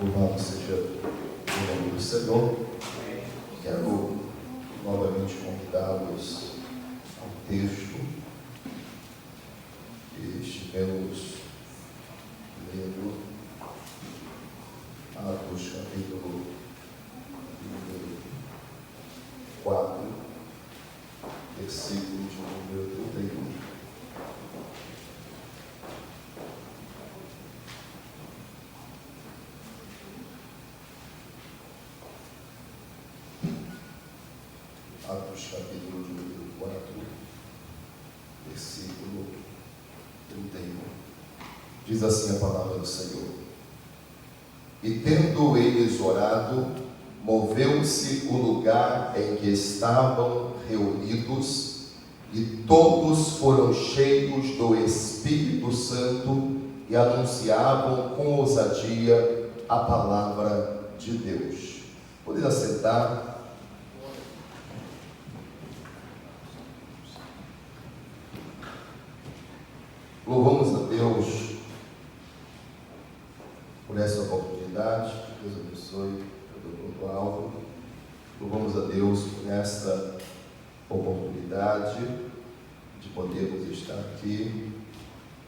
Louvado seja o nome do Senhor. Quero novamente convidá-los ao texto que estivemos lendo, Atos capítulo número 4, versículo de número 31. Atos capítulo número 4, versículo 31. Diz assim a palavra do Senhor: E tendo eles orado, moveu-se o lugar em que estavam reunidos, e todos foram cheios do Espírito Santo e anunciavam com ousadia a palavra de Deus. Podeis assentar. Louvamos a Deus por essa oportunidade. Deus abençoe o Dr. Álvaro. Louvamos a Deus por essa oportunidade de podermos estar aqui.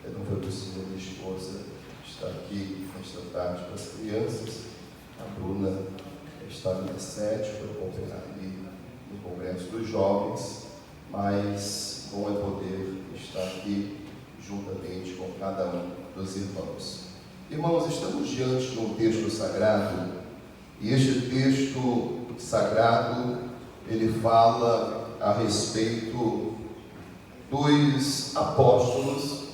Não foi possível minha esposa estar aqui nesta tarde com as crianças. A Bruna está na sede, foi acompanhar ali no Congresso dos Jovens, mas bom é poder estar aqui juntamente com cada um dos irmãos. Irmãos, estamos diante de um texto sagrado, e este texto sagrado, ele fala a respeito dos apóstolos,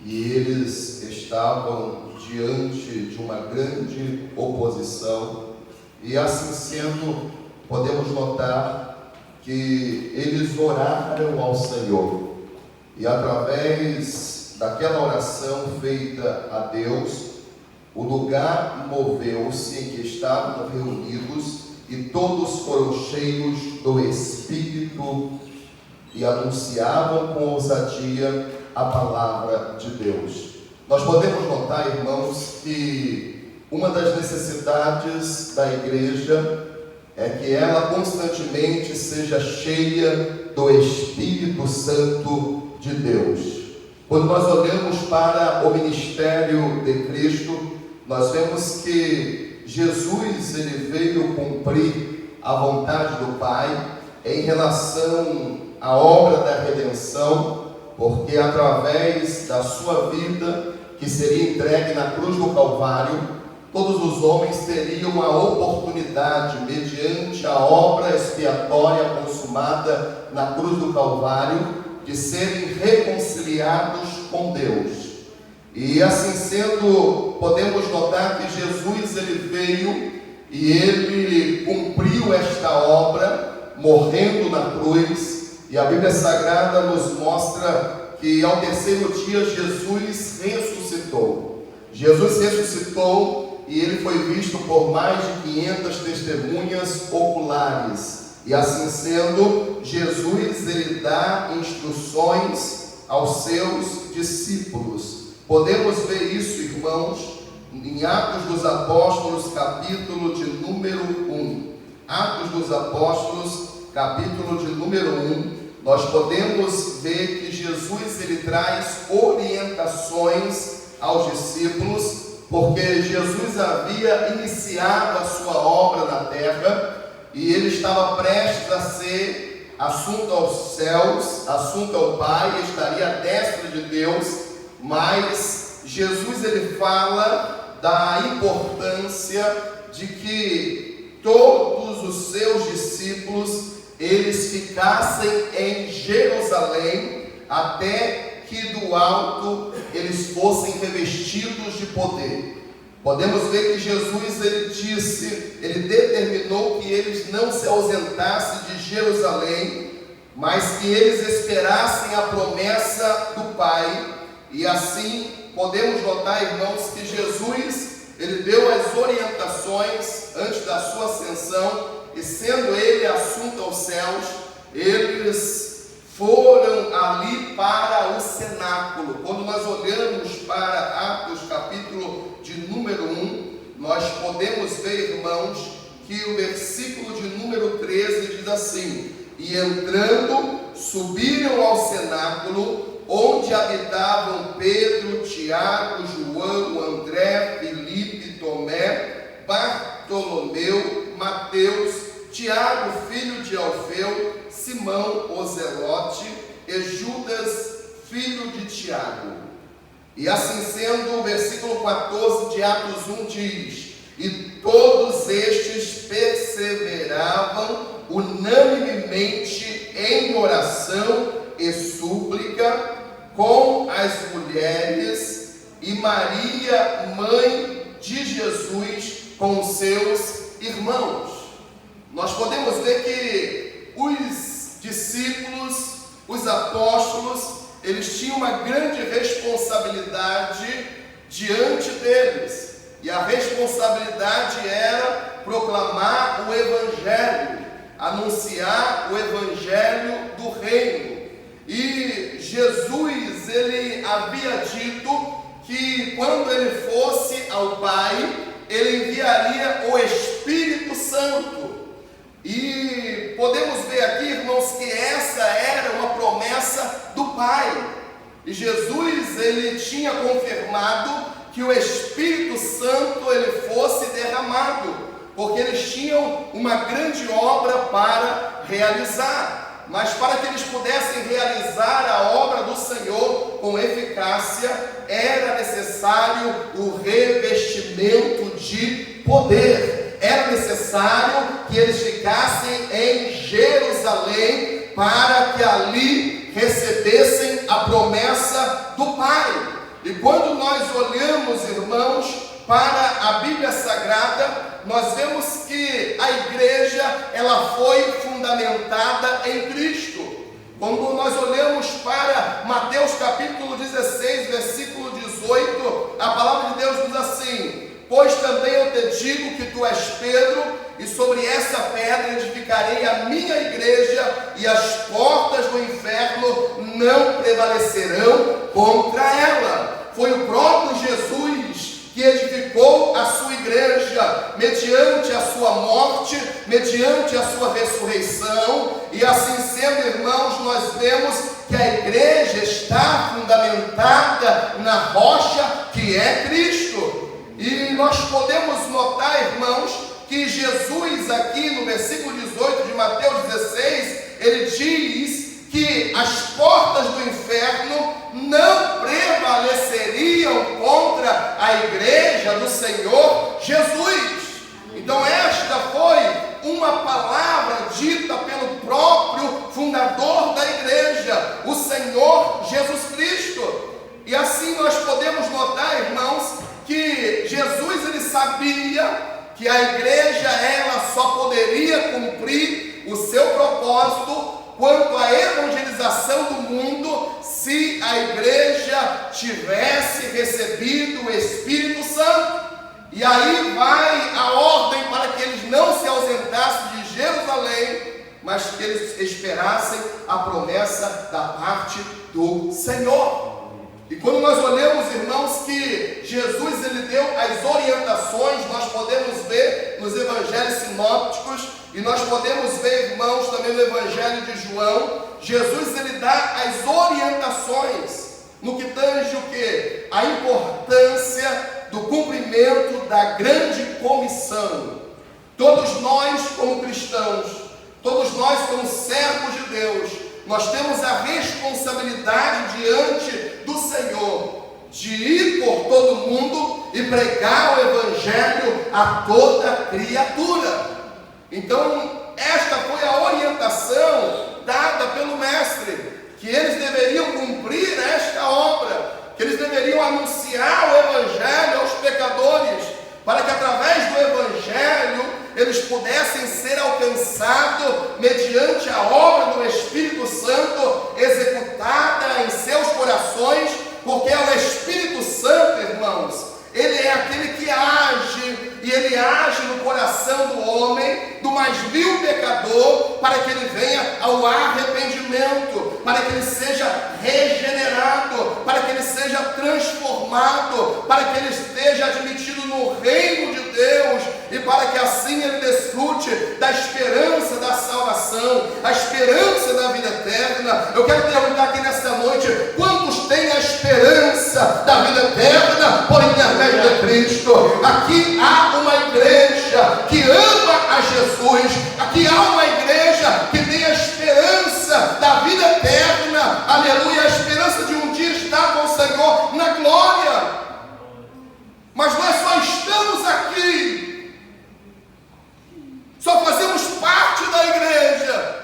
e eles estavam diante de uma grande oposição, e assim sendo, podemos notar que eles oraram ao Senhor. E através daquela oração feita a Deus, o lugar moveu-se em que estavam reunidos, e todos foram cheios do Espírito e anunciavam com ousadia a palavra de Deus. Nós podemos notar, irmãos, que uma das necessidades da igreja é que ela constantemente seja cheia do Espírito Santo de Deus. Quando nós olhamos para o ministério de Cristo, nós vemos que Jesus, ele veio cumprir a vontade do Pai em relação à obra da redenção, porque através da sua vida, que seria entregue na cruz do Calvário, todos os homens teriam a oportunidade, mediante a obra expiatória consumada na cruz do Calvário, de serem reconciliados com Deus. E assim sendo, podemos notar que Jesus, ele veio e ele cumpriu esta obra, morrendo na cruz, e a Bíblia Sagrada nos mostra que ao terceiro dia Jesus ressuscitou. Jesus ressuscitou e ele foi visto por mais de 500 testemunhas oculares. E assim sendo, Jesus, ele dá instruções aos seus discípulos. Podemos ver isso, irmãos, em Atos dos Apóstolos, capítulo de número 1. Atos dos Apóstolos, capítulo de número 1, nós podemos ver que Jesus, ele traz orientações aos discípulos, porque Jesus havia iniciado a sua obra na terra, e ele estava prestes a ser assunto aos céus, assunto ao Pai, estaria à destra de Deus, mas Jesus, ele fala da importância de que todos os seus discípulos, eles ficassem em Jerusalém, até que do alto eles fossem revestidos de poder. Podemos ver que Jesus, ele disse, ele determinou que eles não se ausentassem de Jerusalém, mas que eles esperassem a promessa do Pai. E assim podemos notar, irmãos, que Jesus, ele deu as orientações antes da sua ascensão, e sendo ele assunto aos céus, eles foram ali para o cenáculo. Quando nós olhamos para Atos capítulo de número 1, nós podemos ver, irmãos, que o versículo de número 13 diz assim: e entrando, subiram ao cenáculo, onde habitavam Pedro, Tiago, João, André, Filipe, Tomé, Bartolomeu, Mateus, Tiago, filho de Alfeu, Simão, o Zelote, e Judas, filho de Tiago. E assim sendo, o versículo 14 de Atos 1 diz: e todos estes perseveravam unanimemente em oração e súplica com as mulheres e Maria, mãe de Jesus, com seus irmãos. Nós podemos ver que os discípulos, os apóstolos, eles tinham uma grande responsabilidade diante deles. E a responsabilidade era proclamar o Evangelho, anunciar o Evangelho do Reino. E Jesus, ele havia dito que quando ele fosse ao Pai, ele enviaria o Espírito Santo. E podemos ver aqui, irmãos, que essa era uma promessa do Pai. E Jesus, ele tinha confirmado que o Espírito Santo ele fosse derramado, porque eles tinham uma grande obra para realizar. Mas para que eles pudessem realizar a obra do Senhor com eficácia, era necessário o revestimento de poder. Era necessário que eles ficassem em Jerusalém para que ali recebessem a promessa do Pai. E quando nós olhamos, irmãos, para a Bíblia Sagrada, nós vemos que a igreja, ela foi fundamentada em Cristo. Quando nós olhamos para Mateus capítulo 16, versículo 18, a palavra de Deus diz assim: pois também eu te digo que tu és Pedro, e sobre essa pedra edificarei a minha igreja, e as portas do inferno não prevalecerão contra ela. Foi o próprio Jesus que edificou a sua igreja, mediante a sua morte, mediante a sua ressurreição. E assim sendo, irmãos, nós vemos que a igreja está fundamentada na rocha que é Cristo. E nós podemos notar, irmãos, que Jesus aqui no versículo 18 de Mateus 16, ele diz que as portas do inferno não prevaleceriam contra a igreja do Senhor Jesus. Então esta foi uma palavra dita pelo próprio fundador da igreja, o Senhor Jesus Cristo. E assim nós podemos notar, irmãos, que Jesus ele sabia que a igreja ela só poderia cumprir o seu propósito quanto à evangelização do mundo se a igreja tivesse recebido o Espírito Santo. E aí vai a ordem para que eles não se ausentassem de Jerusalém, mas que eles esperassem a promessa da parte do Senhor. E quando nós olhamos, irmãos, que Jesus ele deu as orientações, nós podemos ver nos evangelhos sinópticos, e nós podemos ver, irmãos, também no evangelho de João, Jesus ele dá as orientações no que tange o quê? A importância do cumprimento da grande comissão. Todos nós como cristãos, todos nós como servos de Deus, nós temos a responsabilidade diante do Senhor de ir por todo mundo e pregar o Evangelho a toda criatura. Então, esta foi a orientação dada pelo Mestre, que eles deveriam cumprir esta obra, que eles deveriam anunciar o Evangelho aos pecadores, para que através do Evangelho eles pudessem ser alcançados mediante a obra do Espírito Santo executada em seus corações, porque é o Espírito Santo, irmãos, ele é aquele que age, e ele age no coração do homem, do mais vil pecador, para que ele venha ao arrependimento, para que ele seja regenerado, para que ele seja transformado, para que ele esteja admitido no reino de Deus, e para que assim ele desfrute da esperança da salvação, a esperança da vida eterna. Eu quero perguntar aqui nesta noite: quantos têm a esperança da vida eterna por intermédio de Cristo? Aqui há uma igreja que ama a Jesus, aqui há uma igreja que tem a esperança da vida eterna, aleluia, a esperança de um dia estar com o Senhor na glória. Mas nós só estamos aqui, só fazemos parte da igreja,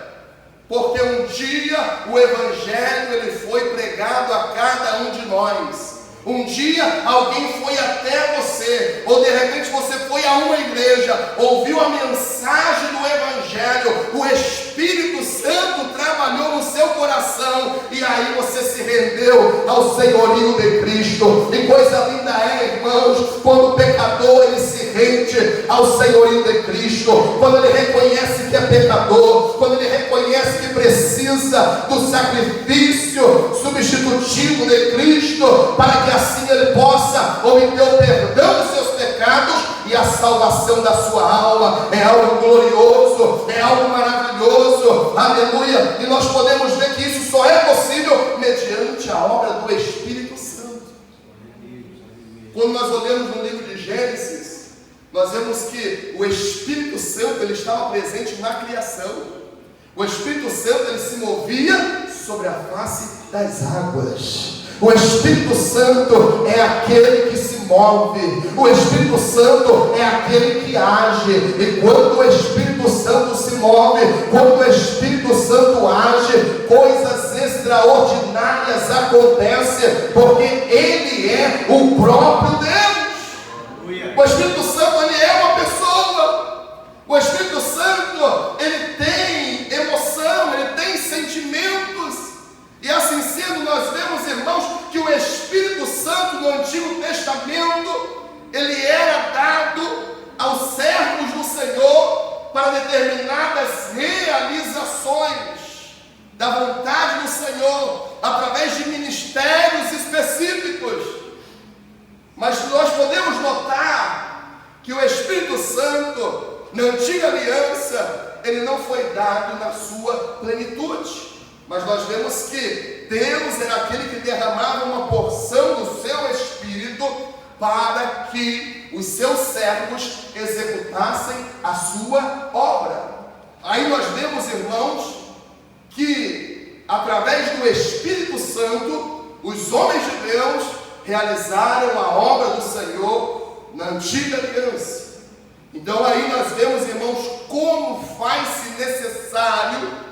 porque um dia o Evangelho ele foi pregado a cada um de nós. Um dia alguém foi até você, ou de repente você foi a uma igreja, ouviu a mensagem do Evangelho, o Espírito Santo trabalhou no seu coração, e aí você se rendeu ao senhorio de Cristo. E coisa linda é, irmãos, quando o pecador ele se rende ao senhorio de Cristo, quando ele reconhece que é pecador, quando ele reconhece que precisa do sacrifício substitutivo de Cristo, para que assim ele possa obter o perdão dos seus pecados e a salvação da sua alma. É algo glorioso, é algo maravilhoso, aleluia. E nós podemos ver que isso só é possível mediante a obra do Espírito Santo. Quando nós olhamos no livro de Gênesis, nós vemos que o Espírito Santo ele estava presente na criação. O Espírito Santo ele se movia sobre a face das águas. O Espírito Santo é aquele que se move, o Espírito Santo é aquele que age. E quando o Espírito Santo se move, quando o Espírito Santo age, coisas extraordinárias acontecem, porque Ele é o próprio Deus. O Espírito Santo ele é uma pessoa. O Espírito Santo ele tem emoção, ele tem sentimentos. E assim sendo, nós vemos, irmãos, que o Espírito Santo no Antigo Testamento, ele era dado aos servos do Senhor para determinadas realizações da vontade do Senhor, através de ministérios específicos. Mas nós podemos notar que o Espírito Santo, na Antiga Aliança, ele não foi dado na sua plenitude. Mas nós vemos que Deus era aquele que derramava uma porção do seu Espírito para que os seus servos executassem a sua obra. Aí nós vemos, irmãos, que através do Espírito Santo, os homens de Deus realizaram a obra do Senhor na Antiga Aliança. Então aí nós vemos, irmãos, como faz-se necessário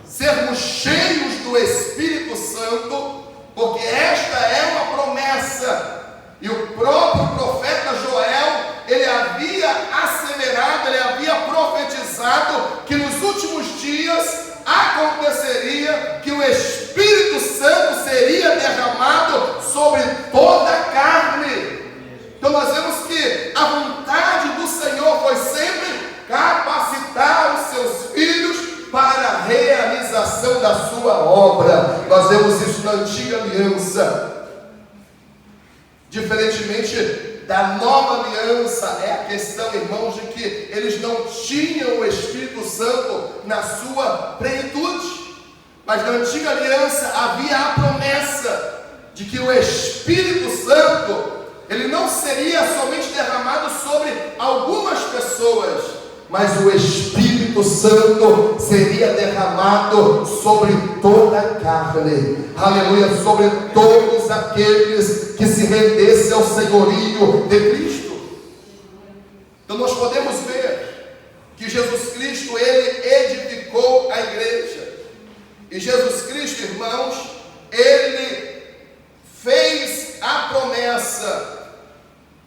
sermos cheios do Espírito Santo, porque esta é uma promessa. E o próprio profeta Joel, ele havia asseverado, ele havia profetizado que nos últimos dias aconteceria que o Espírito Santo seria derramado sobre toda a carne. Então nós vemos que a vontade do Senhor foi sempre capacitar os seus filhos para a realização da sua obra. Nós vemos isso na Antiga Aliança. Diferentemente da Nova Aliança, é a questão, irmãos, de que eles não tinham o Espírito Santo na sua plenitude. Mas na Antiga Aliança havia a promessa de que o Espírito Santo ele não seria somente derramado sobre algumas pessoas, mas o Espírito Santo seria derramado sobre toda a carne, aleluia, sobre todos aqueles que se rendessem ao senhorio de Cristo. Então nós podemos ver que Jesus Cristo, ele edificou a igreja, e Jesus Cristo, irmãos, ele fez a promessa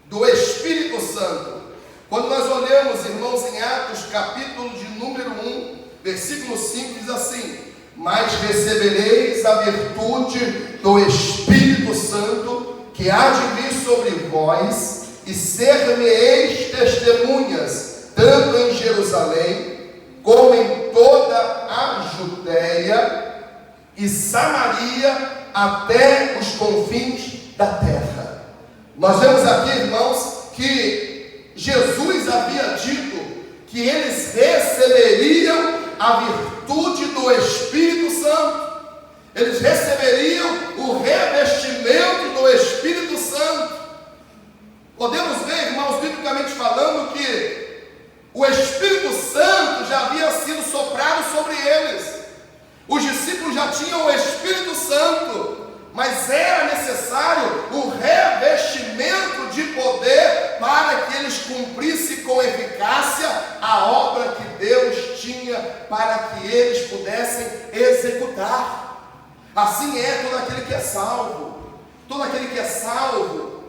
do Espírito Santo. Quando nós olhamos, irmãos, em Atos, capítulo de número 1, versículo 5, diz assim: mas recebereis a virtude do Espírito Santo, que há de vir sobre vós, e ser-me-eis testemunhas, tanto em Jerusalém, como em toda a Judéia e Samaria, até os confins da terra. Nós vemos aqui, irmãos, que Jesus havia dito que eles receberiam a virtude do Espírito Santo. Eles receberiam o revestimento do Espírito Santo. Podemos ver, irmãos, biblicamente falando, que o Espírito Santo já havia sido soprado sobre eles. Os discípulos já tinham o Espírito Santo, mas era necessário o revestimento de poder para que eles cumprissem com eficácia a obra que Deus tinha para que eles pudessem executar. Assim é todo aquele que é salvo, todo aquele que é salvo,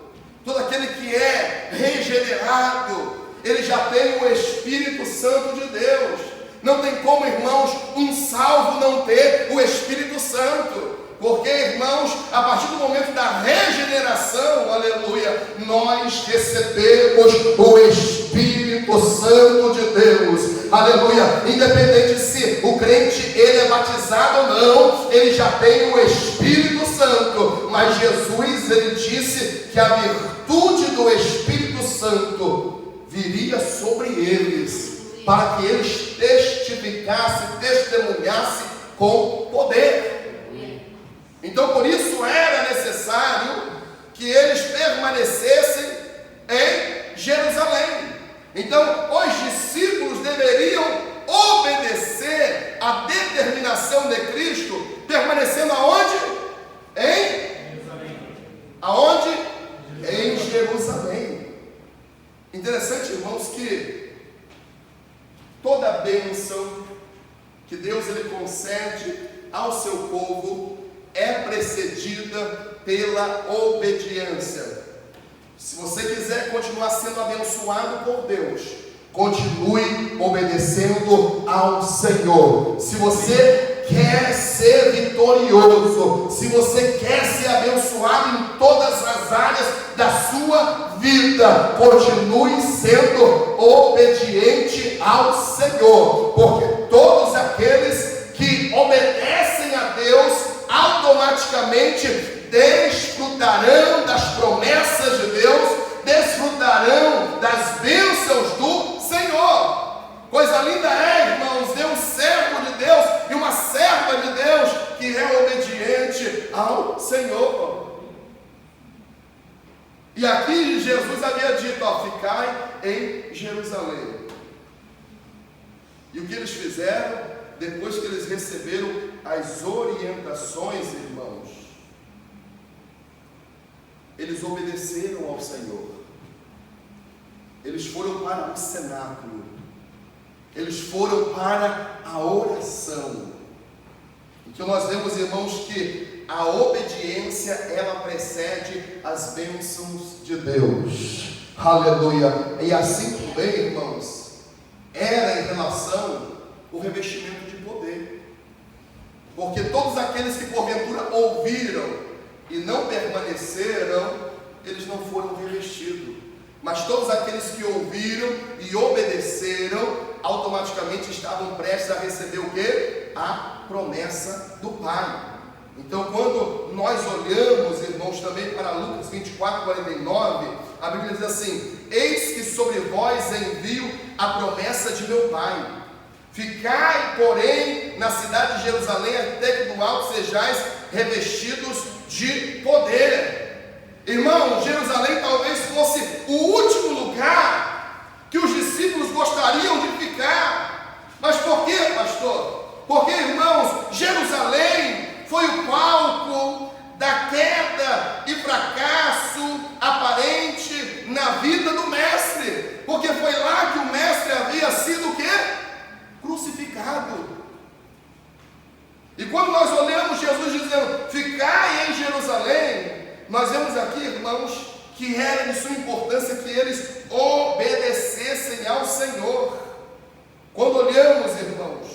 todo aquele que é regenerado, ele já tem o Espírito Santo de Deus. Não tem como, irmãos, um salvo não ter o Espírito Santo, porque, irmãos, a partir do momento da regeneração, aleluia, nós recebemos o Espírito Santo de Deus, aleluia. Independente se o crente ele é batizado ou não, ele já tem o Espírito Santo. Mas Jesus, ele disse que a virtude do Espírito Santo viria sobre eles, para que eles testificassem, testemunhassem com poder. Então, por isso era necessário que eles permanecessem em Jerusalém. Então, os discípulos deveriam obedecer à determinação de Cristo, permanecendo aonde? Em Jerusalém. Aonde? Em Jerusalém. Interessante, irmãos, que toda a bênção que Deus ele concede ao seu povo é precedida pela obediência. Se você quiser continuar sendo abençoado por Deus, continue obedecendo ao Senhor. Se você quer ser vitorioso, se você quer ser abençoado em todas as áreas da sua vida, continue sendo obediente ao Senhor, porque todos aqueles que obedecem a Deus automaticamente desfrutarão das promessas de Deus, desfrutarão das bênçãos do Senhor. Coisa linda é, irmãos, ver um servo de Deus e uma serva de Deus que é obediente ao Senhor. E aqui Jesus havia dito, ficai em Jerusalém. E o que eles fizeram? Depois que eles receberam as orientações, irmãos, eles obedeceram ao Senhor. Eles foram para o cenáculo. Eles foram para a oração. Então nós vemos, irmãos, que a obediência, ela precede as bênçãos de Deus. Aleluia. E assim também, irmãos, era em relação o revestimento de poder, porque todos aqueles que porventura ouviram e não permaneceram, eles não foram revestidos, mas todos aqueles que ouviram e obedeceram, automaticamente estavam prestes a receber o quê? A promessa do Pai. Então, quando nós olhamos, irmãos, também para Lucas 24:49, a Bíblia diz assim: eis que sobre vós envio a promessa de meu Pai. Ficai, porém, na cidade de Jerusalém, até que do alto sejais revestidos de poder. Irmão, Jerusalém talvez fosse o último lugar que os discípulos gostariam de ficar. Mas por quê, pastor? Porque, irmãos, Jerusalém foi o palco da queda e fracasso aparente na vida do mestre. Porque foi lá que o mestre havia sido o quê? Crucificado. E quando nós olhamos Jesus dizendo, ficai em Jerusalém, nós vemos aqui, irmãos, que era de sua importância que eles obedecessem ao Senhor. Quando olhamos, irmãos,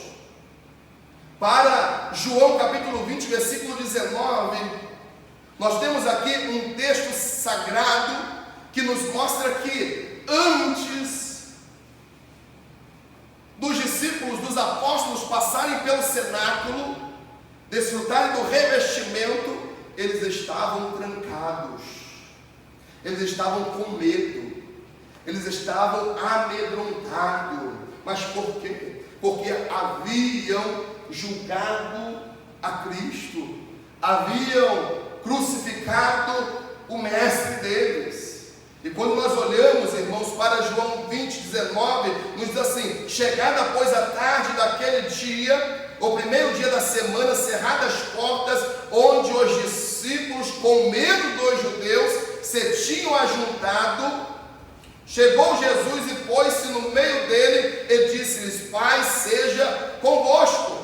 para João capítulo 20, versículo 19, nós temos aqui um texto sagrado que nos mostra que antes dos discípulos, dos apóstolos passarem pelo cenáculo, desfrutarem do revestimento, eles estavam trancados, eles estavam com medo, Eles estavam amedrontados. Mas por quê? Porque haviam julgado a Cristo, haviam crucificado o mestre deles. E quando nós olhamos, irmãos, para João 20:19, nos diz assim: chegada, pois, a tarde daquele dia, o primeiro dia da semana, cerradas as portas, onde os discípulos, com medo dos judeus, se tinham ajuntado, chegou Jesus e pôs-se no meio dele e disse-lhes: paz seja convosco.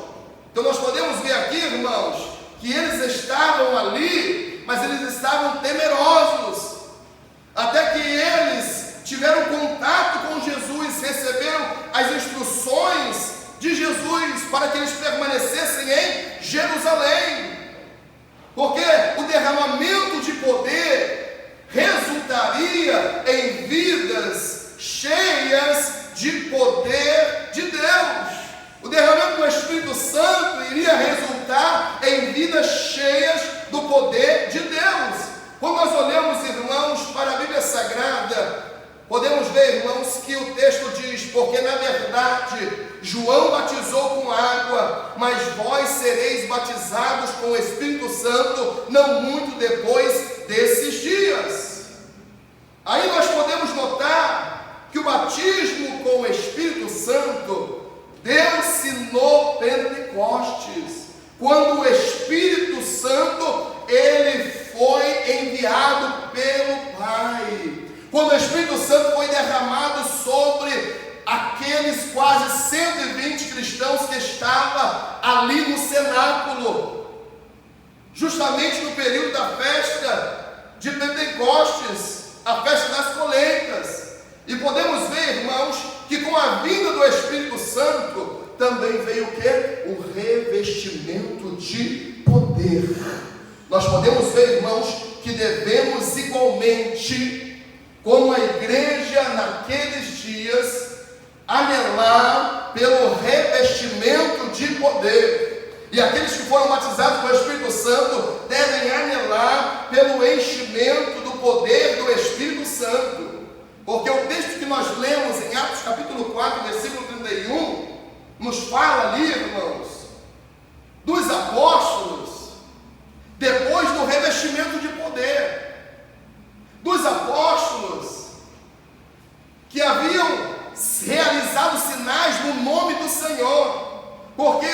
Então nós podemos ver aqui, irmãos, que eles estavam ali, mas eles estavam temerosos, até que eles tiveram contato com Jesus, receberam as instruções de Jesus para que eles permanecessem em Jerusalém, porque o derramamento de poder resultaria em vidas cheias de poder de Deus. O derramamento do Espírito Santo iria resultar em vidas cheias do poder de Deus. Quando nós olhamos, irmãos, para a Bíblia Sagrada, podemos ver, irmãos, que o texto diz: porque na verdade João batizou com água, mas vós sereis batizados com o Espírito Santo não muito depois desses dias. Aí nós podemos notar que o batismo com o Espírito Santo deu-se no Pentecostes, quando o Espírito Santo ele foi enviado pelo Pai, quando o Espírito Santo foi derramado sobre aqueles quase 120 cristãos que estavam ali no cenáculo, justamente no período da festa de Pentecostes, a festa das colheitas. E podemos ver, irmãos, que com a vinda do Espírito Santo também veio o quê? O revestimento de poder. Nós podemos ver, irmãos, que devemos igualmente, como a igreja naqueles dias, anelar pelo revestimento de poder. E aqueles que foram batizados com o Espírito Santo devem anelar pelo enchimento do poder do Espírito Santo. Porque o texto que nós lemos em Atos capítulo 4, versículo 31, nos fala ali, irmãos, dos apóstolos, depois do revestimento de poder, dos apóstolos que haviam realizado sinais no nome do Senhor, porque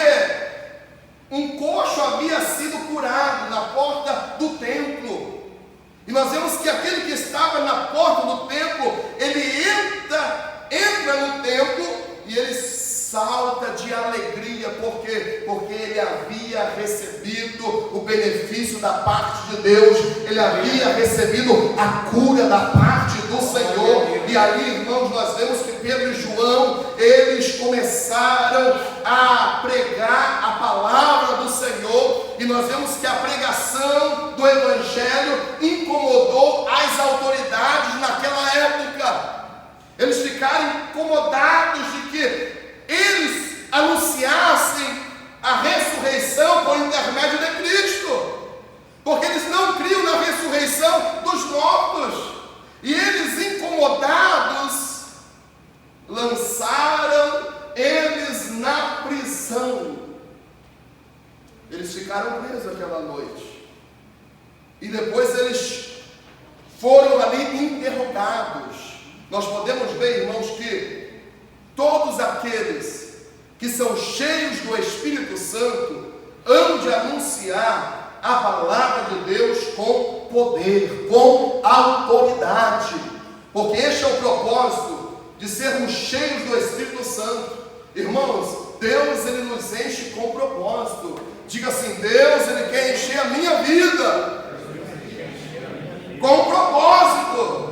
um coxo havia sido curado na porta do templo. E nós vemos que aquele que estava na porta do templo, ele entra no templo e ele salta de alegria, porque ele havia recebido o benefício da parte de Deus, ele havia recebido a cura da parte do Senhor. E ali, irmãos, nós vemos que Pedro e João, eles começaram a pregar a palavra do Senhor, e nós vemos que a pregação do Evangelho incomodou as autoridades naquela época. Eles ficaram incomodados de que eles anunciassem a ressurreição por intermédio de Cristo, porque eles não criam na ressurreição dos mortos. E eles, incomodados, lançaram eles na prisão. Eles ficaram presos aquela noite, e depois eles foram ali interrogados. Nós podemos ver, irmãos, que todos aqueles que são cheios do Espírito Santo hão de anunciar a palavra de Deus com poder, com autoridade, porque este é o propósito de sermos cheios do Espírito Santo. Irmãos, Deus ele nos enche com propósito. Diga assim: Deus ele quer encher a minha vida com propósito.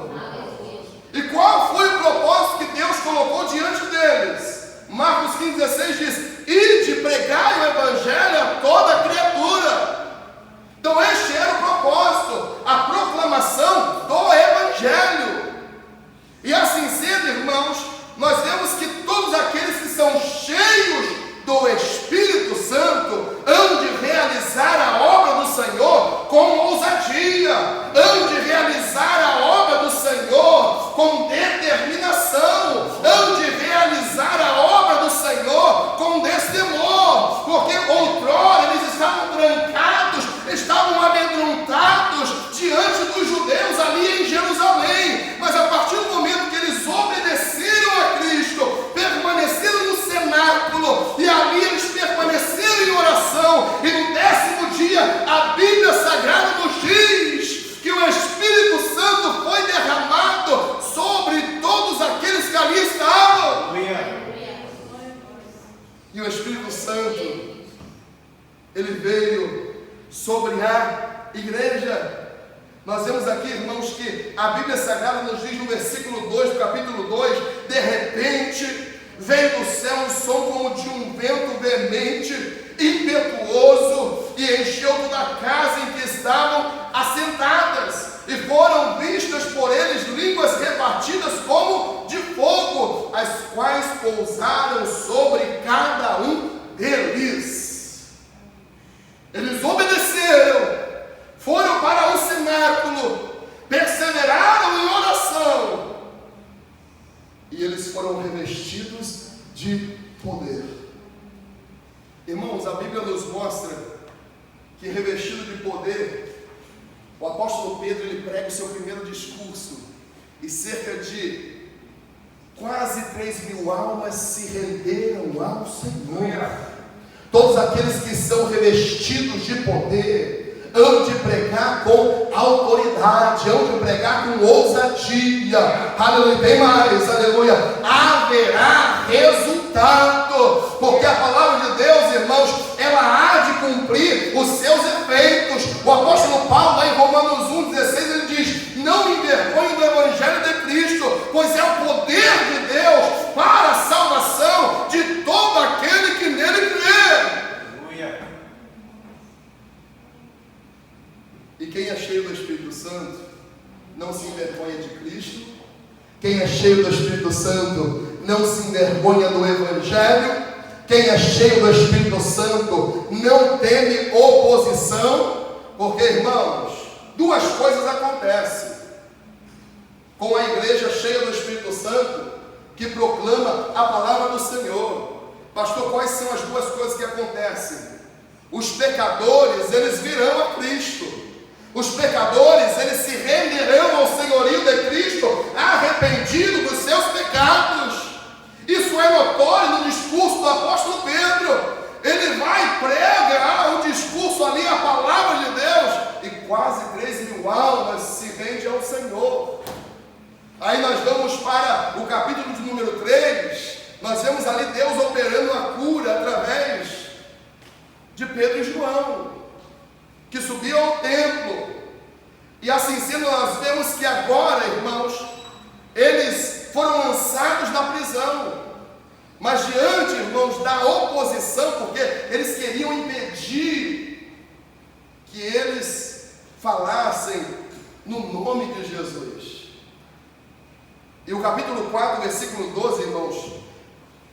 E qual foi o propósito que Deus colocou diante deles? Marcos 15,16 diz: ide pregai o Evangelho a toda criatura. Então este era o propósito, a proclamação do Evangelho. E assim sendo, irmãos, nós vemos que todos aqueles que são cheios do Espírito Santo hão de realizar a sobre a igreja. Nós vemos aqui, irmãos, que a Bíblia Sagrada nos diz no versículo 2 do capítulo 2: de repente veio do céu um som como de um vento veemente, impetuoso, e encheu toda a casa em que estavam assentadas, e foram vistas por eles línguas repartidas como de fogo, as quais pousaram sobre cada um deles. Eles obedeceram, foram para o cenáculo, perseveraram em oração, e eles foram revestidos de poder. Irmãos, a Bíblia nos mostra que, revestido de poder, o apóstolo Pedro, ele prega o seu primeiro discurso, e cerca de quase 3.000 almas se renderam ao Senhor. Todos aqueles que são revestidos de poder hão de pregar com autoridade, hão de pregar com ousadia. Aleluia, tem mais, aleluia. Haverá resultado, porque a palavra de Deus, irmãos, ela há de cumprir os seus efeitos. O apóstolo Paulo, lá em Romanos 1,16, ele diz: não envergonhe do evangelho de Cristo, pois é o poder de Deus para a salvação de todo aquele que nele crê. E quem é cheio do Espírito Santo não se envergonha de Cristo. Quem é cheio do Espírito Santo não se envergonha do Evangelho. Quem é cheio do Espírito Santo não teme oposição. Porque, irmãos, duas coisas acontecem com a igreja cheia do Espírito Santo, que proclama a palavra do Senhor. Pastor, quais são as duas coisas que acontecem? Os pecadores, eles virão a Cristo. Os pecadores, eles se renderão ao senhorio de Cristo, arrependidos dos seus pecados. Isso é notório no discurso do apóstolo Pedro. Ele vai pregar o discurso ali, a palavra de Deus, e quase 3.000 almas se rendem ao Senhor. Aí nós vamos para o capítulo de número 3, nós vemos ali Deus operando a cura através de Pedro e João, que subiam ao templo. E assim sendo, nós vemos que agora, irmãos, eles foram lançados na prisão. Mas diante, irmãos, da oposição, porque eles queriam impedir que eles falassem no nome de Jesus. E o capítulo 4, versículo 12, irmãos,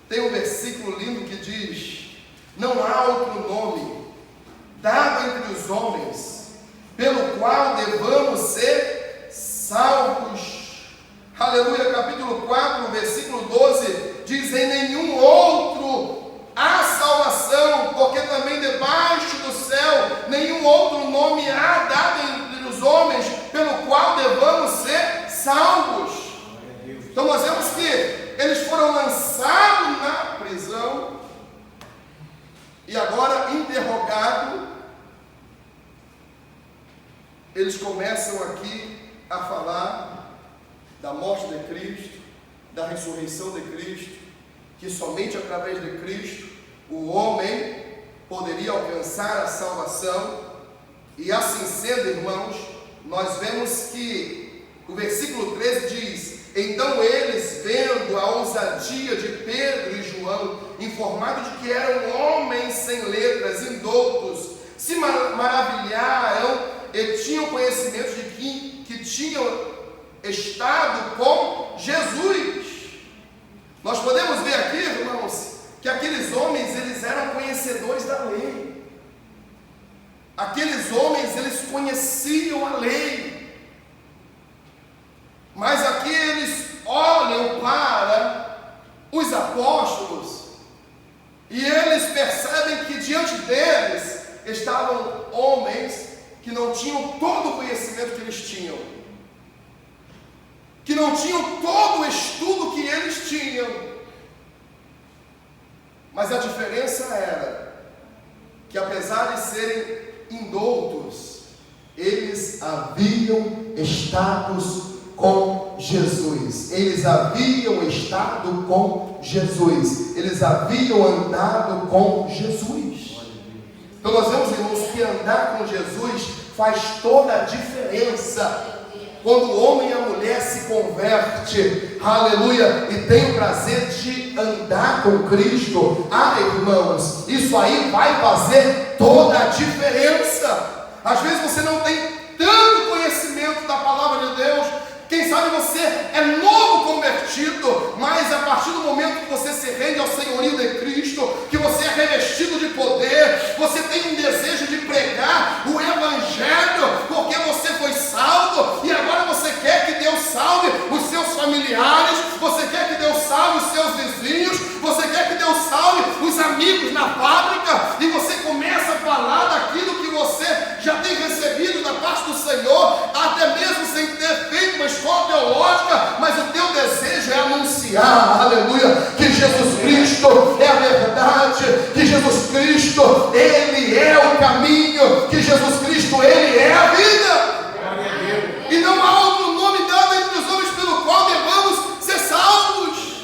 tem um versículo lindo que diz: não há outro nome dado entre os homens pelo qual devamos ser salvos. Aleluia, capítulo 4, versículo 12, diz: em nenhum outro há salvação, porque também debaixo do céu nenhum outro nome há dado entre os homens pelo qual devamos ser salvos. Então nós vemos que eles foram lançados na prisão e agora, interrogados, eles começam aqui a falar da morte de Cristo, da ressurreição de Cristo, que somente através de Cristo o homem poderia alcançar a salvação. E assim sendo, irmãos, nós vemos que o versículo 13 diz: então eles, vendo a ousadia de Pedro e João, informados de que eram homens sem letras, indoutos, se maravilharam e tinham conhecimento de que tinham estado com Jesus. Nós podemos ver aqui, irmãos, que aqueles homens, eles eram conhecedores da lei. Aqueles homens, eles conheciam a lei. Mas aqui eles olham para os apóstolos e eles percebem que diante deles estavam homens que não tinham todo o conhecimento que eles tinham, que não tinham todo o estudo que eles tinham. Mas a diferença era que, apesar de serem indoutos, eles haviam estado com Jesus. Eles haviam estado com Jesus. Eles haviam andado com Jesus. Então nós vemos, irmãos, que andar com Jesus faz toda a diferença. Quando o homem e a mulher se converte, aleluia, e tem o prazer de andar com Cristo, irmãos, isso aí vai fazer toda a diferença. Às vezes você não tem tanto conhecimento da palavra de Deus, quem sabe você é novo convertido, mas a partir do momento que você se rende ao senhorio de Cristo, que você é revestido de poder, você tem um desejo de pregar o Evangelho, porque você foi salvo, e agora você quer que Deus salve os seus familiares, você quer que Deus salve os seus vizinhos, você quer que Deus salve os amigos na fábrica, e você começa a falar daquilo que você já tem recebido da parte do Senhor, até mesmo sem ter feito uma escola teológica, mas o teu desejo é anunciar, aleluia, que Jesus Cristo é a verdade, que Jesus Cristo, Ele é o caminho, que Jesus Cristo, Ele é a vida, e não há outro nome dado entre os homens pelo qual devamos ser salvos.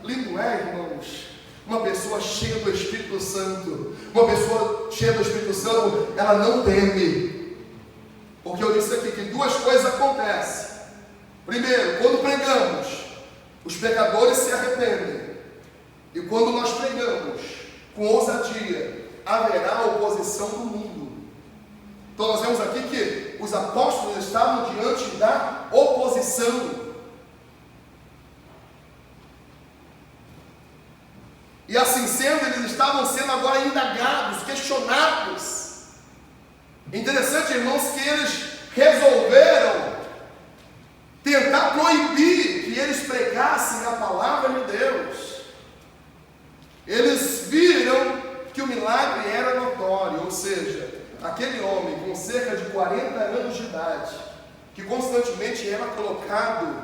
Lindo é, irmãos, uma pessoa cheia do Espírito Santo. Uma pessoa cheia do Espírito Santo, ela não teme, porque eu disse aqui que duas coisas acontecem. Primeiro, quando pregamos, os pecadores se arrependem, e quando nós pregamos com ousadia, haverá oposição do mundo. Então nós vemos aqui que os apóstolos estavam diante da oposição. E assim sendo, eles estavam sendo agora indagados, questionados. Interessante, irmãos, que eles resolveram tentar proibir que eles pregassem a palavra de Deus. Eles viram que o milagre era notório, ou seja, aquele homem com cerca de 40 anos de idade, que constantemente era colocado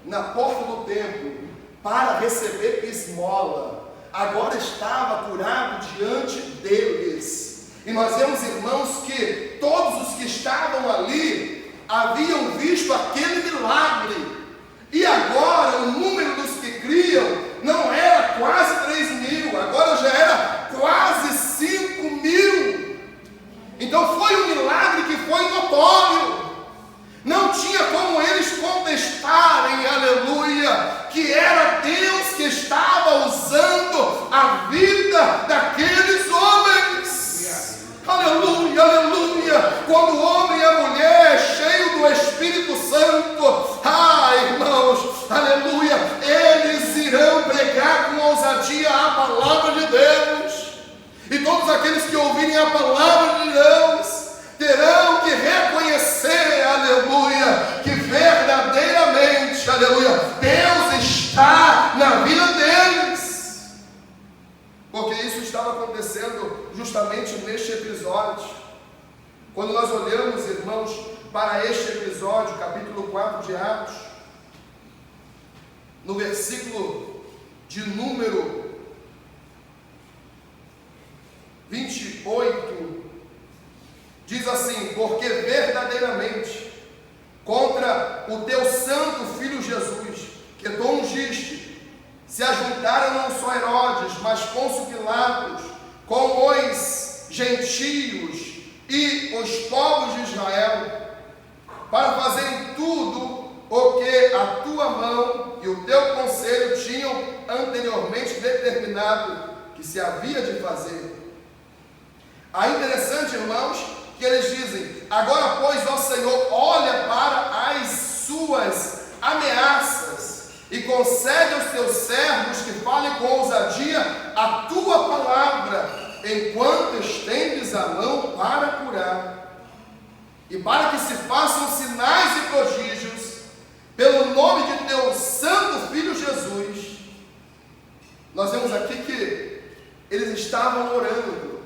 na porta do templo para receber esmola, agora estava curado diante deles. E nós vemos, irmãos, que todos os que estavam ali haviam visto aquele milagre, e agora o número dos que criam não era quase 3.000, agora já era quase 5.000. Então foi um milagre que foi notório. Não tinha como eles contestarem, aleluia, que era Deus que estava usando a vida daqueles homens. Aleluia, aleluia. Quando o homem e a mulher é cheio do Espírito Santo, irmãos, aleluia, eles irão pregar com ousadia a palavra de Deus. E todos aqueles que ouvirem a palavra de Deus terão que reconhecer, aleluia, que verdadeiramente, aleluia, Deus está na vida deles. Porque isso estava acontecendo justamente neste episódio. Quando nós olhamos, irmãos, para este episódio, capítulo 4 de Atos, no versículo de número 28, diz assim: porque verdadeiramente contra o teu santo Filho Jesus, que tu ungiste, se ajuntaram não só Herodes, mas Pôncio Pilatos, com os gentios e os povos de Israel, para fazerem tudo o que a tua mão e o teu conselho tinham anteriormente determinado que se havia de fazer. Aí interessante, irmãos, que eles dizem: agora pois, ó Senhor, olha para as suas ameaças e concede aos teus servos que falem com ousadia a tua palavra, enquanto estendes a mão para curar, e para que se façam sinais e prodígios pelo nome de teu santo Filho Jesus. Nós vemos aqui que eles estavam orando,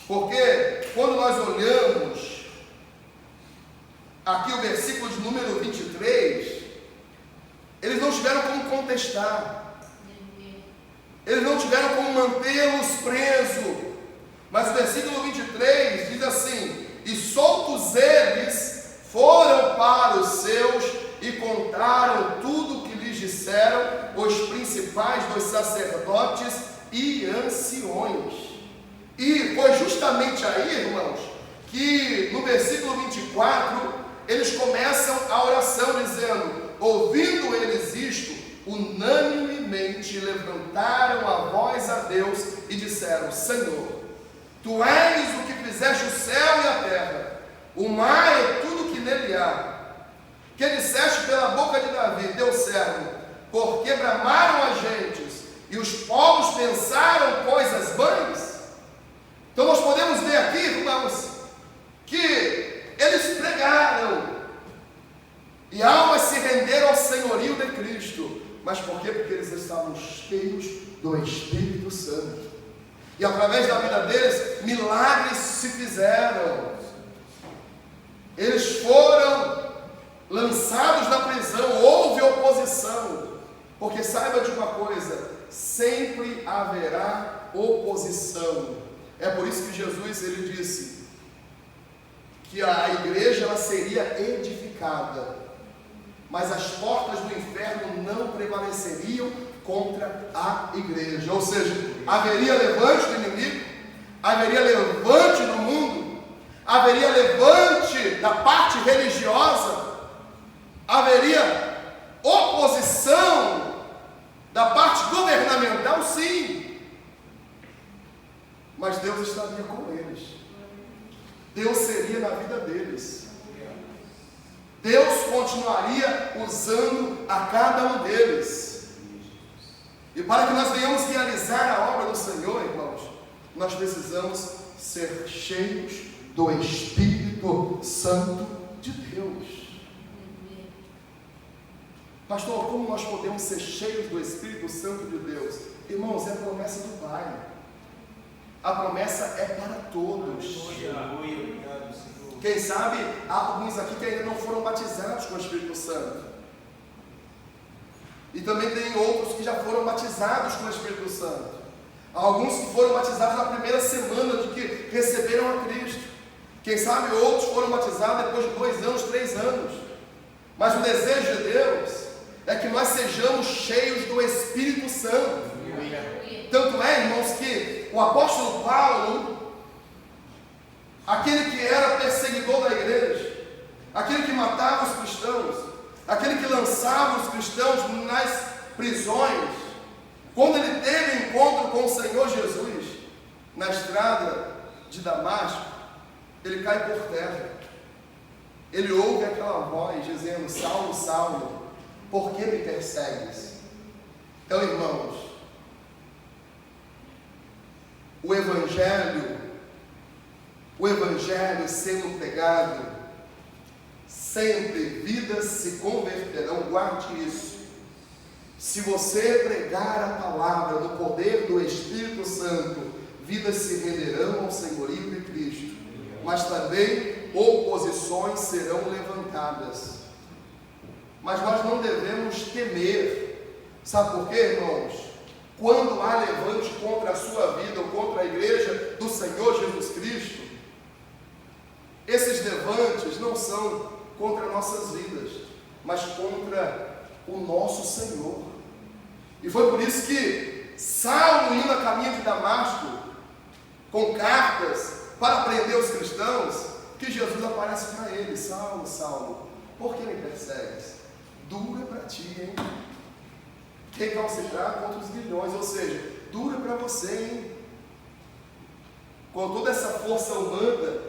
porque quando nós olhamos aqui o versículo de número 23, eles não tiveram como contestar, eles não tiveram como mantê-los presos, mas o versículo 23 diz assim: e soltos eles foram para os seus e contaram tudo o que lhes disseram os principais dos sacerdotes e anciões. E foi justamente aí, irmãos, que no versículo 24, eles começam a oração dizendo: ouvindo eles isto, unanimemente levantaram a voz a Deus e disseram: Senhor, Tu és o que fizeste o céu e a terra, o mar e tudo que nele há, que disseste pela boca de Davi, teu servo, porque bramaram as gentes e os povos pensaram coisas vãs. Então nós podemos ver aqui, irmãos, que eles pregaram e almas se renderam ao senhorio de Cristo. Mas por quê? Porque eles estavam cheios do Espírito Santo. E através da vida deles, milagres se fizeram. Eles foram lançados na prisão, houve oposição. Porque saiba de uma coisa, sempre haverá oposição. É por isso que Jesus, ele disse que a igreja ela seria edificada, mas as portas do inferno não prevaleceriam contra a igreja. Ou seja, haveria levante do inimigo, haveria levante do mundo, haveria levante da parte religiosa, haveria oposição da parte governamental, sim. Mas Deus estaria com eles. Deus seria na vida deles. Deus continuaria usando a cada um deles. E para que nós venhamos realizar a obra do Senhor, irmãos, nós precisamos ser cheios do Espírito Santo de Deus. Pastor, como nós podemos ser cheios do Espírito Santo de Deus? Irmãos, é a promessa do Pai. A promessa é para todos. Quem sabe, há alguns aqui que ainda não foram batizados com o Espírito Santo. E também tem outros que já foram batizados com o Espírito Santo. Há alguns que foram batizados na primeira semana de que receberam a Cristo. Quem sabe outros foram batizados depois de 2 anos, 3 anos. Mas o desejo de Deus é que nós sejamos cheios do Espírito Santo. Tanto é, irmãos, que o apóstolo Paulo, aquele que era perseguidor da igreja, aquele que matava os cristãos, aquele que lançava os cristãos nas prisões, quando ele teve encontro com o Senhor Jesus na estrada de Damasco, ele cai por terra. Ele ouve aquela voz dizendo: Saulo, Saulo, por que me persegues? Então, irmãos, o Evangelho sendo pregado, sempre vidas se converterão. Guarde isso. Se você pregar a palavra no poder do Espírito Santo, vidas se renderão ao senhorio de Cristo, mas também oposições serão levantadas. Mas nós não devemos temer. Sabe por quê, irmãos? Quando há levante contra a sua vida ou contra a igreja do Senhor Jesus Cristo, esses levantes não são contra nossas vidas, mas contra o nosso Senhor. E foi por isso que Saulo, indo a caminho de Damasco, com cartas para prender os cristãos, que Jesus aparece para ele: Saulo, Saulo, por que me persegues? Dura para ti, hein? Recalcitrar contra os grilhões, ou seja, dura para você, hein? Com toda essa força humana,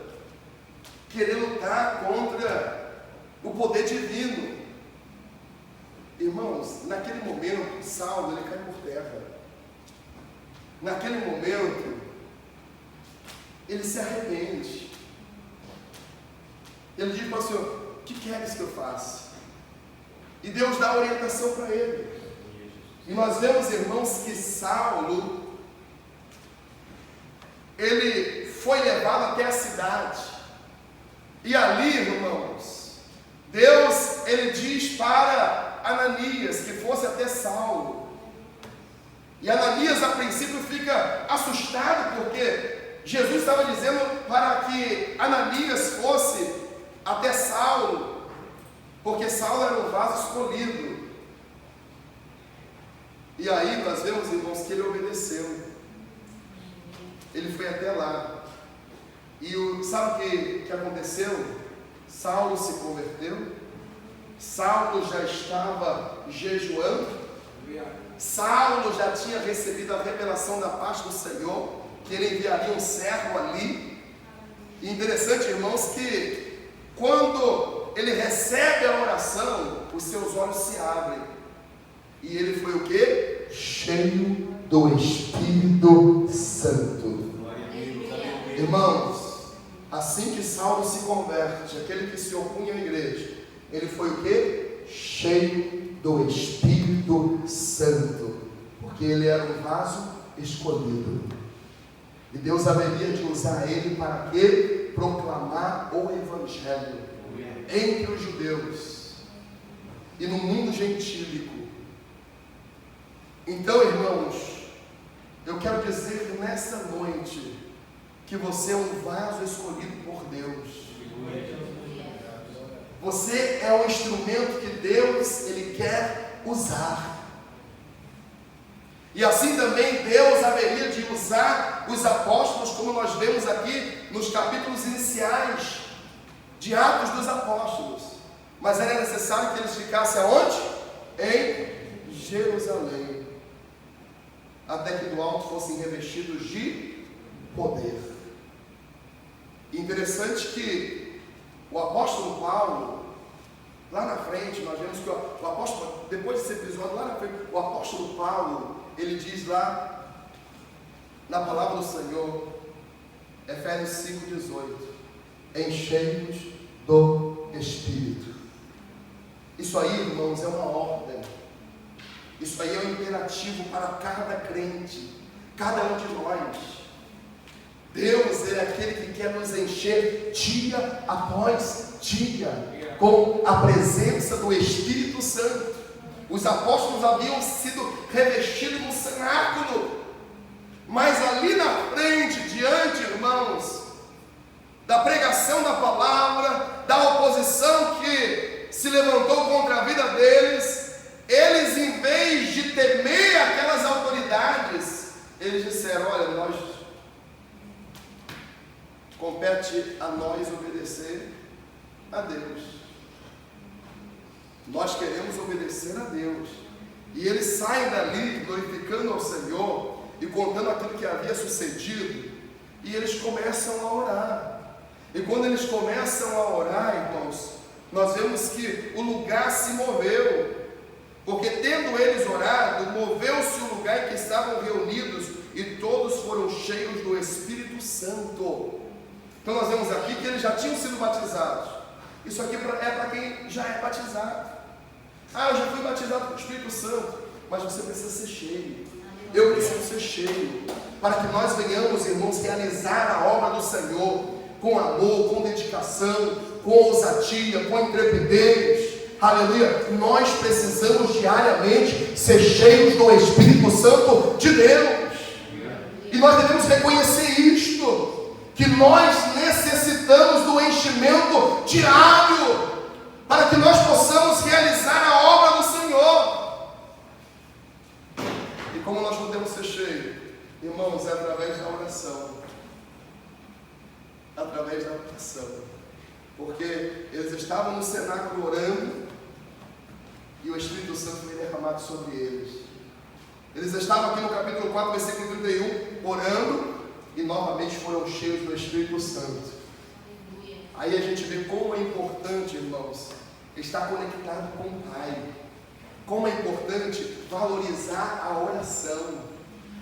querer lutar contra o poder divino. Irmãos, naquele momento, Saulo, ele cai por terra. Naquele momento, ele se arrepende. Ele diz para o Senhor: o que queres que eu faça? E Deus dá orientação para ele. E nós vemos, irmãos, que Saulo, ele foi levado até a cidade. E ali, irmãos, Deus, ele diz para Ananias que fosse até Saulo. E Ananias, a princípio, fica assustado, porque Jesus estava dizendo para que Ananias fosse até Saulo, porque Saulo era um vaso escolhido. E aí nós vemos, irmãos, que ele obedeceu. ele foi até lá. E sabe o que aconteceu? Saulo se converteu. Saulo já estava jejuando. Saulo já tinha recebido a revelação da parte do Senhor, que ele enviaria um servo ali. E interessante, irmãos, que quando ele recebe a oração, os seus olhos se abrem. E ele foi o quê? Cheio do Espírito Santo. Irmãos, assim que Saulo se converte, aquele que se opunha à igreja, ele foi o quê? Cheio do Espírito Santo, porque ele era um vaso escolhido, e Deus haveria de usar ele para quê? Proclamar o Evangelho entre os judeus e no mundo gentílico. Então, irmãos, eu quero dizer nesta noite que você é um vaso escolhido por Deus. Você é um instrumento que Deus, Ele quer usar. E assim também Deus haveria de usar os apóstolos, como nós vemos aqui nos capítulos iniciais de Atos dos Apóstolos. Mas era necessário que eles ficassem aonde? Em Jerusalém, até que do alto fossem revestidos de poder. Interessante que o apóstolo Paulo, lá na frente, nós vemos que o apóstolo, depois desse episódio, lá na frente, o apóstolo Paulo, ele diz lá, na palavra do Senhor, Efésios 5,18, encheios do Espírito. Isso aí, irmãos, é uma ordem. Isso aí é um imperativo para cada crente, cada um de nós. Deus é aquele que quer nos encher dia após dia com a presença do Espírito Santo. Os apóstolos haviam sido revestidos no cenáculo, mas ali na frente, diante, irmãos, da pregação da palavra, da oposição que se levantou contra a vida deles, eles, em vez de temer aquelas autoridades, eles disseram: olha, compete a nós obedecer a Deus. Nós queremos obedecer a Deus. E eles saem dali glorificando ao Senhor e contando aquilo que havia sucedido. E eles começam a orar. E quando eles começam a orar, irmãos, nós vemos que o lugar se moveu. Porque tendo eles orado, moveu-se o lugar em que estavam reunidos e todos foram cheios do Espírito Santo. Então nós vemos aqui que eles já tinham sido batizados. Isso aqui é para quem já é batizado. Eu já fui batizado com o Espírito Santo. Mas você precisa ser cheio. Eu preciso ser cheio. Para que nós venhamos, irmãos, realizar a obra do Senhor com amor, com dedicação, com ousadia, com intrepidez. Aleluia. Nós precisamos diariamente ser cheios do Espírito Santo de Deus. E nós devemos reconhecer isto, que nós necessitamos do enchimento diário para que nós possamos realizar a obra do Senhor. E como nós podemos ser cheios? Irmãos, é através da oração. Através da oração. Porque eles estavam no cenáculo orando e o Espírito Santo foi derramado sobre eles. Eles estavam aqui no capítulo 4, versículo 31, orando e novamente foram cheios do Espírito Santo. Aí a gente vê como é importante, irmãos, estar conectado com o Pai. Como é importante valorizar a oração.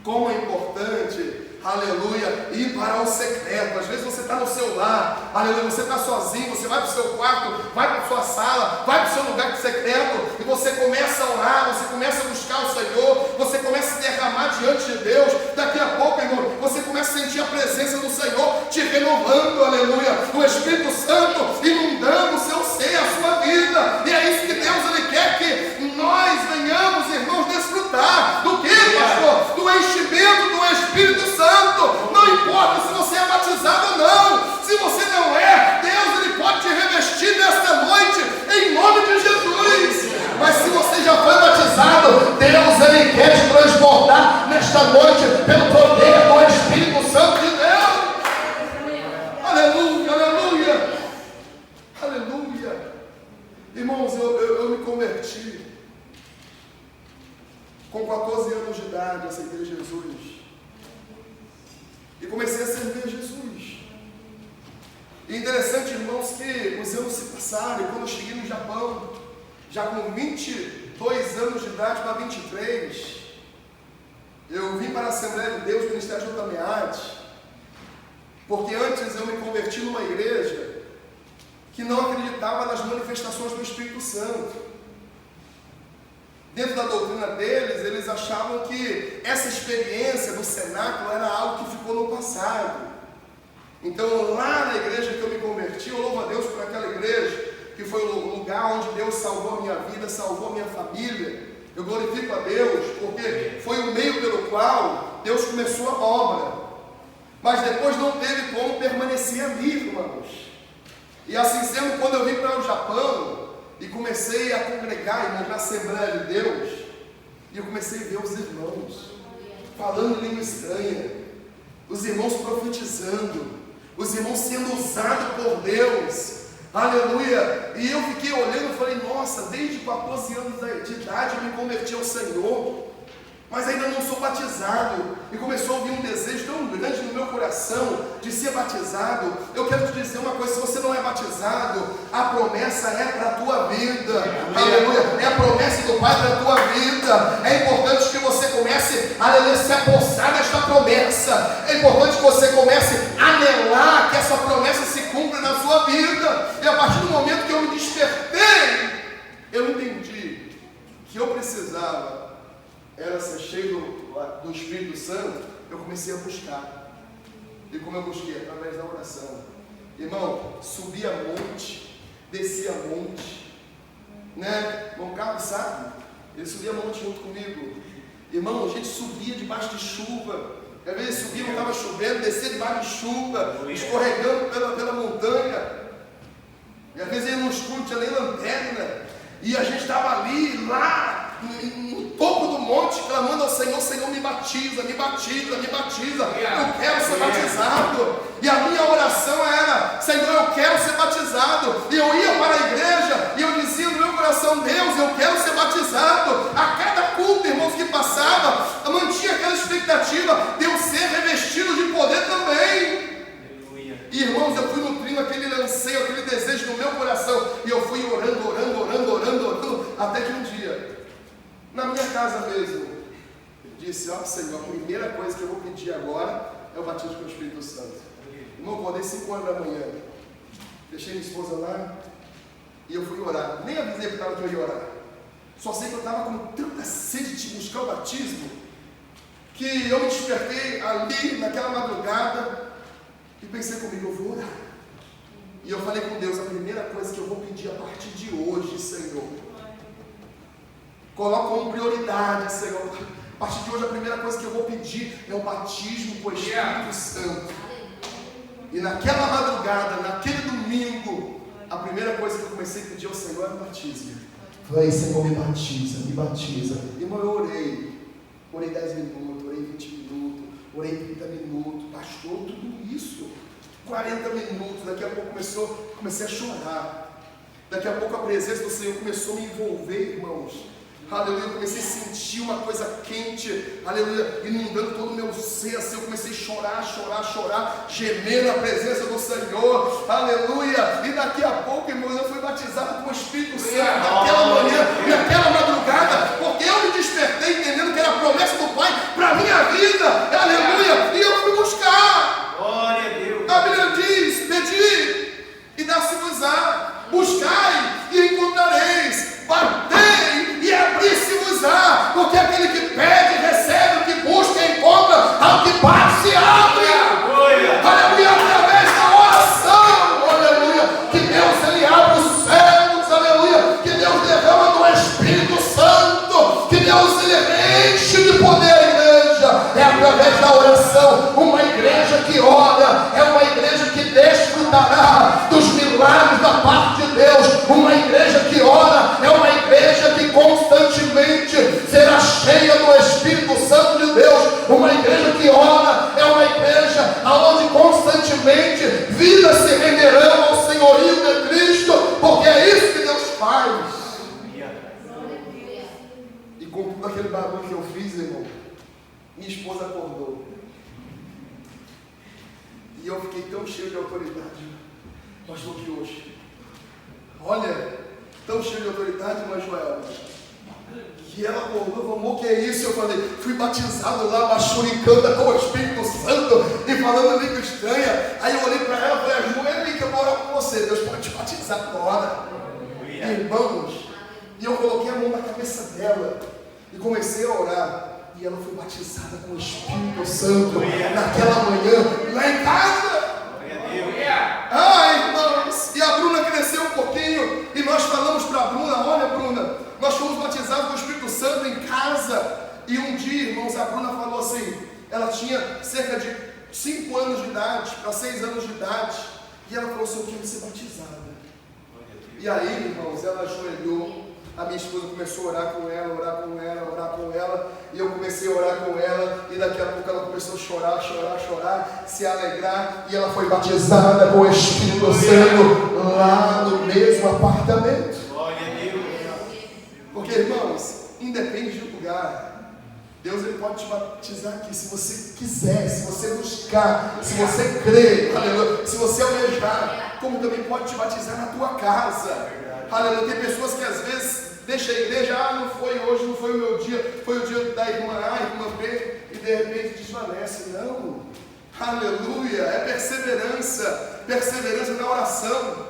Como é importante, aleluia, ir para o secreto. Às vezes você está no seu lar, aleluia, você está sozinho, você vai para o seu quarto, vai para a sua sala, vai para o seu lugar secreto e você começa a orar, você começa a buscar o Senhor, você começa a se derramar diante de Deus. Daqui a pouco, irmão, você começa a sentir a presença do Senhor te renovando, aleluia, o Espírito Santo inundando o seu ser, a sua vida. E é isso que Deus Ele quer que nós venhamos, irmãos, desfrutar do que, pastor? Do enchimento do Espírito Santo. Não importa se você é batizado ou não. Se você não é, Deus Ele pode te revestir nesta noite, em nome de Jesus. Mas se você já foi batizado, Deus Ele quer te transportar nesta noite pelo poder do Espírito Santo anos de idade, aceitei Jesus. E comecei a servir a Jesus. E interessante, irmãos, que os anos se passaram, e quando eu cheguei no Japão, já com 22 anos de idade para 23, eu vim para a Assembleia de Deus, Ministério de Otameade, porque antes eu me converti numa igreja que não acreditava nas manifestações do Espírito Santo. Dentro da doutrina deles, eles achavam que essa experiência do cenáculo era algo que ficou no passado. Então, lá na igreja que eu me converti, eu louvo a Deus por aquela igreja, que foi o lugar onde Deus salvou a minha vida, salvou a minha família. Eu glorifico a Deus, porque foi o meio pelo qual Deus começou a obra. Mas depois não teve como permanecer ali, irmãos. E assim sendo, quando eu vim para o Japão e comecei a congregar, irmãos, na Assembleia de Deus, e eu comecei a ver os irmãos falando língua estranha, os irmãos profetizando, os irmãos sendo usados por Deus, aleluia. E eu fiquei olhando e falei, nossa, desde 14 anos de idade eu me converti ao Senhor, mas ainda não sou batizado. E começou a vir um desejo tão grande no meu coração de ser batizado. Eu quero te dizer uma coisa: se você não é batizado, a promessa é para a tua vida, aleluia. É a promessa do Pai para a tua vida. É importante que você comece, aleluia, se apossar desta promessa. É importante que você comece a anelar que essa promessa se cumpra na sua vida. E a partir do momento que eu me despertei, eu entendi que eu precisava era ser cheio do Espírito Santo. Eu comecei a buscar. E como eu busquei? Através da oração. Irmão, subia monte, descia monte, né? Irmão Carlos sabe, ele subia monte junto comigo. Irmão, a gente subia debaixo de chuva. Às vezes subia, não estava chovendo, descia debaixo de chuva, escorregando pela montanha. E às vezes ele não escuro, não tinha nem lanterna. E a gente estava ali, lá no topo do monte, clamando ao Senhor: Senhor, me batiza, me batiza, me batiza. Eu quero ser batizado. E a minha oração era: Senhor, eu quero ser batizado. E eu ia para a igreja e eu dizia no meu coração: Deus, eu quero ser batizado. A cada culto, irmãos, que passava, eu mantinha aquela expectativa de eu ser revestido de poder também. E, irmãos, eu fui nutrindo aquele anseio, aquele desejo no meu coração. E eu fui orando, até que um dia, na minha casa mesmo, eu disse: ó Senhor, a primeira coisa que eu vou pedir agora é o batismo com o Espírito Santo. Irmão, eu acordei 5 horas da manhã, deixei minha esposa lá e eu fui orar. Nem avisei para ela que eu ia orar. Só sei que eu estava com tanta sede de buscar o batismo, que eu me despertei ali naquela madrugada e pensei comigo: eu vou orar. E eu falei com Deus: a primeira coisa que eu vou pedir a partir de hoje, Senhor, coloca como prioridade, Senhor, a partir de hoje a primeira coisa que eu vou pedir é o batismo com o Espírito Santo. E naquela madrugada, naquele domingo, a primeira coisa que eu comecei a pedir ao Senhor era o batismo. Falei: Senhor, me batiza, me batiza. Irmão, eu orei 10 minutos, orei 20 minutos, orei 30 minutos, pastor, tudo isso, 40 minutos. Daqui a pouco comecei a chorar. Daqui a pouco a presença do Senhor começou a me envolver, irmãos. Aleluia, eu comecei a sentir uma coisa quente, aleluia, inundando todo o meu ser, assim, eu comecei a chorar, gemer na presença do Senhor, aleluia. E daqui a pouco, irmãos, eu fui batizado com o Espírito Santo, naquela manhã, naquela madrugada, porque eu me despertei entendendo que era a promessa do Pai para a minha vida, aleluia, e eu fui buscar. Glória a Deus. A Bíblia diz: pedi e dá-se-vos-á, buscai e encontrareis, batei e abri-se-vos-á, porque aquele que pede, recebe, o que busca, encontra, ao que bate, se abre. Aleluia, através da oração, aleluia, que Deus ele abre os céus, aleluia, que Deus derrama do Espírito Santo, que Deus ele enche de poder a igreja. É através da oração. Uma igreja que ora é uma igreja que desfrutará dos milagres da parte de Deus. Uma igreja que ora é uma igreja que constantemente será cheia do Espírito Santo de Deus. Uma igreja que ora é uma igreja onde constantemente vidas se renderão ao senhorio de Cristo, porque é isso que Deus faz. E com tudo aquele barulho que eu fiz, irmão, pastor que hoje, olha, tão cheio de autoridade, mas Joel, e ela acordou, amor, que é isso? Eu falei, fui batizado lá, bachuricando com o Espírito Santo e falando língua estranha. Aí eu olhei para ela e falei, ajoelha que eu vou orar com você, Deus pode te batizar agora. Irmãos, e eu coloquei a mão na cabeça dela e comecei a orar. E ela foi batizada com o Espírito Santo naquela manhã, lá em casa. Irmãos, e a Bruna cresceu um pouquinho e nós falamos para a Bruna, olha Bruna, nós fomos batizados com o Espírito Santo em casa. E um dia, irmãos, a Bruna falou assim, ela tinha cerca de 5 anos de idade para 6 anos de idade, e ela falou assim, eu quero ser batizada. E aí, irmãos, ela ajoelhou, a minha esposa começou a orar com ela, orar com ela, orar com ela, e eu comecei a orar com ela, e daqui a pouco ela começou a chorar, chorar, chorar, se alegrar, e ela foi batizada com o Espírito Santo lá no mesmo apartamento. Porque, irmãos, independe do lugar, Deus ele pode te batizar aqui, se você quiser, se você buscar, se você crer, aleluia, se você almejar, como também pode te batizar na tua casa, aleluia. Tem pessoas que às vezes deixam a igreja, não foi hoje, não foi o meu dia, foi o dia da irmã A, irmã B, e de repente desvanece. Não, aleluia, é perseverança, perseverança na oração.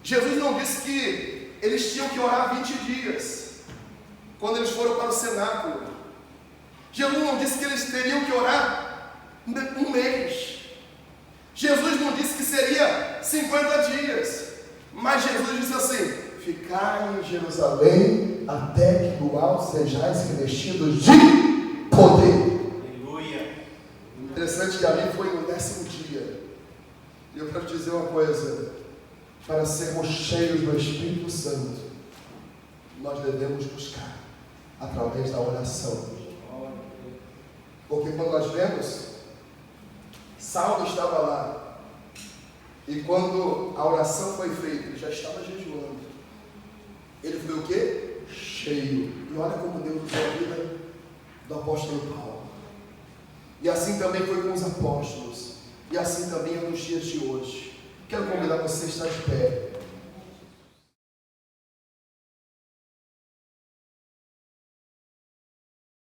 Jesus não disse que eles tinham que orar 20 dias, quando eles foram para o cenáculo. Jesus não disse que eles teriam que orar um mês. Jesus não disse que seria 50 dias. Mas Jesus disse assim, ficai em Jerusalém até que do alto sejais revestidos de poder. Aleluia. Interessante que ali foi no 10º dia. E eu quero dizer uma coisa, para sermos cheios do Espírito Santo, nós devemos buscar através da oração. Porque quando nós vemos, Saulo estava lá, e quando a oração foi feita, ele já estava jejuando. Ele foi o quê? Cheio. E olha como Deus usou a vida do apóstolo Paulo. E assim também foi com os apóstolos. E assim também é nos dias de hoje. Quero convidar você a estar de pé.